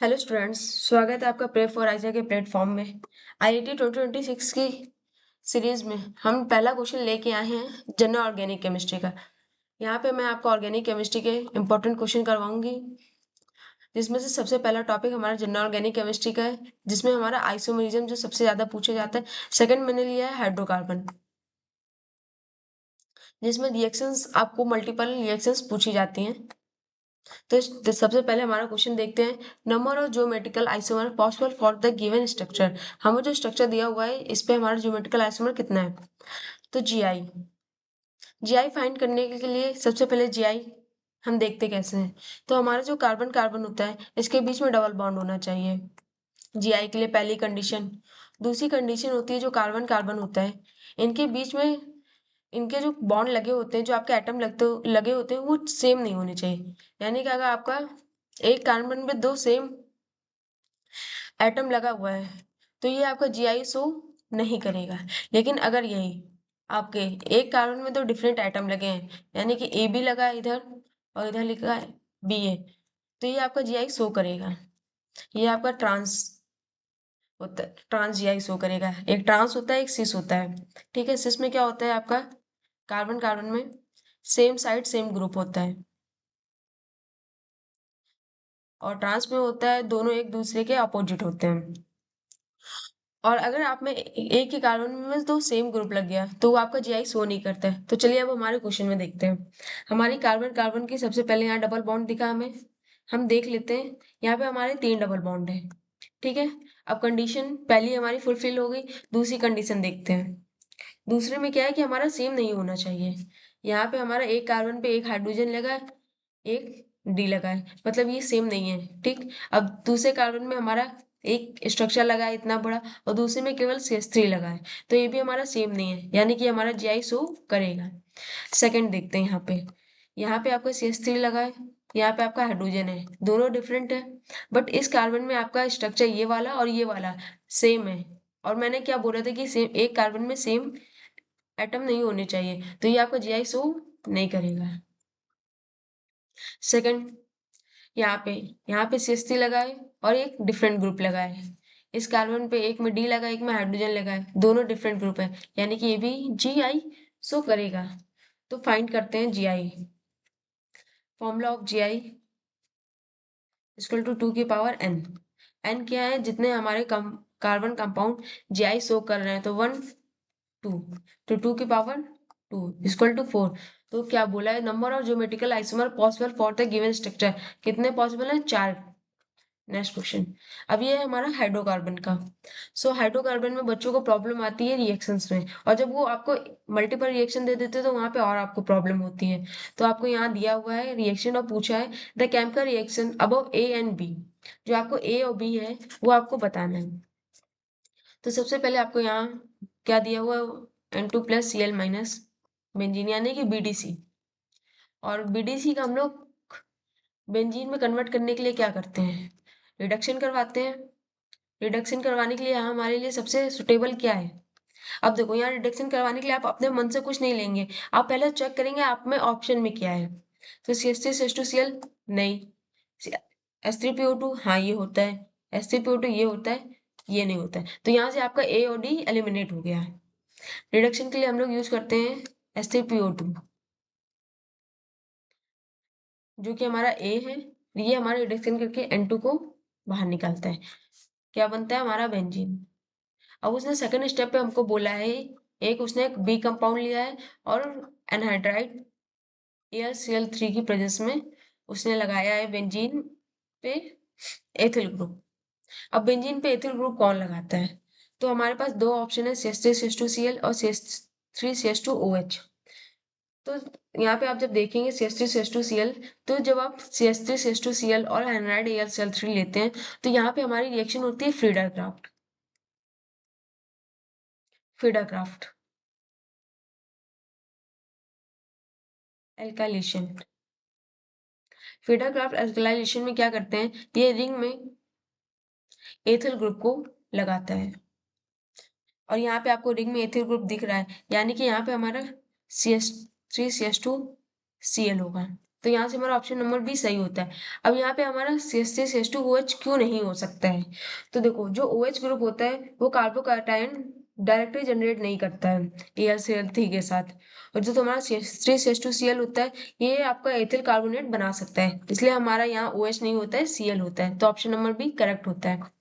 Hello students, स्वागत है आपका प्रे फॉर आइजा के प्लेटफॉर्म में। आईआईटी 2026 की सीरीज में हम पहला क्वेश्चन लेके आए हैं जनरल ऑर्गेनिक केमिस्ट्री का। यहाँ पे मैं आपको ऑर्गेनिक केमिस्ट्री के इंपॉर्टेंट क्वेश्चन करवाऊंगी, जिसमें से सबसे पहला टॉपिक हमारा जनरल ऑर्गेनिक केमिस्ट्री का है, जिसमें हमारा आइसोमेरिज्म जो सबसे ज्यादा पूछा जाता है। सेकंड मैंने लिया है हाइड्रोकार्बन, जिसमें रिएक्शंस आपको मल्टीपल रिएक्शंस पूछी जाती हैं। तो सबसे पहले हमारा क्वेश्चन देखते हैं। Number of geometrical isomer possible for the given structure. हमें जो स्ट्रक्चर दिया हुआ है इस पे हमारा ज्योमेट्रिकल आइसोमर कितना है। तो जीआई जीआई फाइंड करने के लिए सबसे पहले जीआई हम देखते कैसे हैं। तो हमारा जो कार्बन कार्बन होता है इसके बीच में डबल बॉन्ड होना चाहिए जीआई के लिए, पहली कंडीशन। दूसरी कंडीशन होती है जो कार्बन कार्बन होता है इनके बीच में, इनके जो बॉन्ड लगे होते हैं, जो आपके एटम लगे होते हैं वो सेम नहीं होने चाहिए। यानी कि अगर आपका एक कार्बन में दो सेम एटम लगा हुआ है तो ये आपका जीआई शो नहीं करेगा। लेकिन अगर यही आपके एक कार्बन में दो डिफरेंट एटम लगे हैं, यानी कि ए बी लगा है इधर और इधर लिखा है बी ए, तो ये आपका जीआई शो करेगा। ये आपका ट्रांस होता है, ट्रांस जीआई शो करेगा। एक ट्रांस होता है, एक सिस होता है। ठीक है, सिस में क्या होता है आपका कार्बन कार्बन में सेम साइड सेम ग्रुप होता है, और ट्रांस में होता है दोनों एक दूसरे के अपोजिट होते हैं। और अगर आप में एक ही कार्बन में तो सेम ग्रुप लग गया तो वो आपका जीआई शो नहीं करता है। तो चलिए अब हमारे क्वेश्चन में देखते हैं। हमारी कार्बन कार्बन की सबसे पहले यहाँ डबल बॉन्ड दिखा हमें, हम देख लेते हैं। यहाँ पे हमारे 3 डबल बॉन्ड है। ठीक है, अब कंडीशन पहली हमारी फुलफिल हो गई। दूसरी कंडीशन देखते हैं। दूसरे में क्या है कि हमारा सेम नहीं होना चाहिए। यहाँ पे हमारा एक कार्बन पे एक हाइड्रोजन लगा है, एक डी लगा है, मतलब ये सेम नहीं है। ठीक, अब दूसरे कार्बन में हमारा एक स्ट्रक्चर लगा है इतना बड़ा, और दूसरे में केवल CH3 लगा है, तो ये भी हमारा सेम नहीं है, यानी कि हमारा जीआई शो करेगा। सेकंड देखते हैं। यहाँ पे आपका CH3 लगा है, यहाँ पे आपका हाइड्रोजन है, दोनों डिफरेंट है। बट इस कार्बन में आपका स्ट्रक्चर ये वाला और ये वाला सेम है। और मैंने क्या बोला था कि सेम एक कार्बन में सेम एटम नहीं होने चाहिए, तो ये आपका जीआई शो नहीं करेगा। सेकंड, यहाँ पे CH3 लगा है और एक डिफरेंट ग्रुप लगा है। इस कार्बन पे एक में डी लगा है, एक में हाइड्रोजन लगा है, दोनों डिफरेंट ग्रुप है, यानी कि ये भी जीआई शो करेगा। तो फाइंड करते हैं GI. Formula of GI equal to 2 की पावर n। n क्या है, जितने हमारे कार्बन कंपाउंड जीआई शो कर रहे हैं, तो 1 2, तो 2 की पावर 2 इक्वल टू 4। तो क्या बोला है, number of geometrical isomer possible for the given structure. कितने पॉसिबल है, 4। नेक्स्ट क्वेश्चन, अब ये है हमारा हाइड्रोकार्बन का। हाइड्रोकार्बन में बच्चों को प्रॉब्लम आती है रिएक्शंस में, और जब वो आपको मल्टीपल रिएक्शन दे देते हैं तो वहां पे और आपको प्रॉब्लम होती है। तो आपको यहाँ दिया हुआ है रिएक्शन और पूछा है the chemical reaction above A and B. जो आपको ए और बी है वो आपको बताना है। तो सबसे पहले आपको यहाँ क्या दिया हुआ है, N2+Cl- बेंजीन, यानी कि BDC। और BDC का हम लोग बेंजीन में कन्वर्ट करने के लिए क्या करते हैं, रिडक्शन करवाते हैं। रिडक्शन करवाने के लिए यहाँ हमारे लिए सबसे सुटेबल क्या है। अब देखो, यहाँ रिडक्शन करवाने के लिए आप अपने मन से कुछ नहीं लेंगे, आप पहले चेक करेंगे आप में ऑप्शन में क्या है। तो CH3CH2Cl नहीं, H3PO2 हाँ ये होता है, H3PO2 ये होता है, ये नहीं होता है। तो यहाँ से आपका ए और डी एलिमिनेट हो गया है। रिडक्शन के लिए हम लोग यूज करते हैं H3PO2, जो कि हमारा ए है। ये हमारा रिडक्शन करके N2 को बाहर निकालता है, क्या बनता है हमारा बेंजीन। अब उसने सेकंड स्टेप पे हमको बोला है, एक उसने एक बी कंपाउंड लिया है और एनहाइड्राइड AlCl3 की प्रेजेंस में उसने लगाया है बेंजीन पे एथिल ग्रुप। अब बेंजीन पे एथिल ग्रुप कौन लगाता है, तो हमारे पास दो ऑप्शन है, CH3CH2Cl और CH3CH2OH। तो यहाँ पे आप जब देखेंगे CH3CH2Cl, तो जब आप CH3CH2Cl और एनहाइड्राइड AlCl3 लेते हैं तो यहाँ पे हमारी रिएक्शन होती है फ्रीडाक्राफ्ट। फ्रीडाक्राफ्ट एल्काइलेशन। फ्रीडाक्राफ्ट एल्काइलेशन में क्या करते हैं, ये रिंग में एथिल ग्रुप को लगाता है। और यहाँ पे आपको रिंग में एथिल ग्रुप दिख रहा है, यानी कि यहाँ पे हमारा CH3CH2Cl होगा। तो यहाँ से हमारा ऑप्शन नंबर बी सही होता है। अब यहाँ पे हमारा CH3CH2OH क्यों नहीं हो सकता है? तो देखो जो OH ग्रुप होता है वो कार्बोकैटायन डायरेक्टली जनरेट नहीं करता है AlCl3 के साथ, और जो तुम्हारा CH3CH2Cl होता है ये आपका एथिल कार्बोनेट बना सकता है, इसलिए हमारा यहाँ OH नहीं होता है, Cl होता है। तो ऑप्शन नंबर बी करेक्ट होता है।